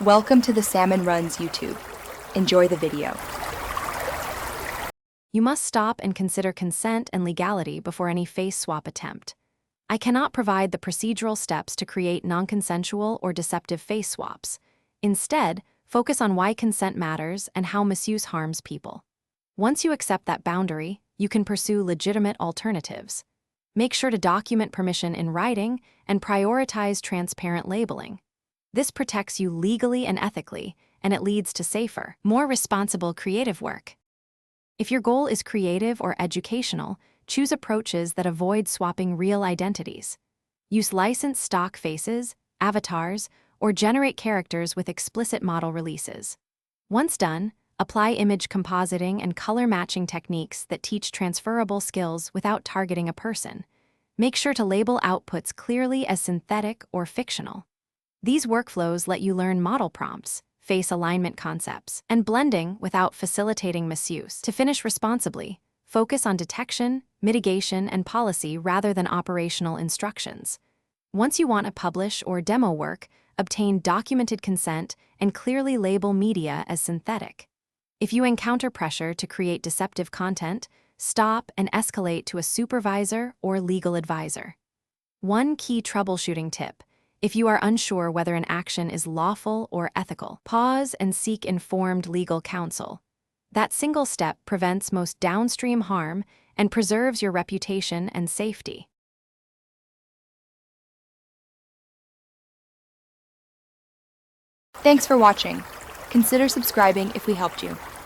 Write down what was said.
Welcome to the Salmon Runs YouTube. Enjoy the video. You must stop and consider consent and legality before any face swap attempt. I cannot provide the procedural steps to create non-consensual or deceptive face swaps. Instead, focus on why consent matters and how misuse harms people. Once you accept that boundary, you can pursue legitimate alternatives. Make sure to document permission in writing and prioritize transparent labeling. This protects you legally and ethically, and it leads to safer, more responsible creative work. If your goal is creative or educational, choose approaches that avoid swapping real identities. Use licensed stock faces, avatars, or generate characters with explicit model releases. Once done, apply image compositing and color matching techniques that teach transferable skills without targeting a person. Make sure to label outputs clearly as synthetic or fictional. These workflows let you learn model prompts, face alignment concepts, and blending without facilitating misuse. To finish responsibly, focus on detection, mitigation, and policy rather than operational instructions. Once you want to publish or demo work, obtain documented consent and clearly label media as synthetic. If you encounter pressure to create deceptive content, stop and escalate to a supervisor or legal advisor. One key troubleshooting tip: if you are unsure whether an action is lawful or ethical, pause and seek informed legal counsel. That single step prevents most downstream harm and preserves your reputation and safety. Thanks for watching. Consider subscribing if we helped you.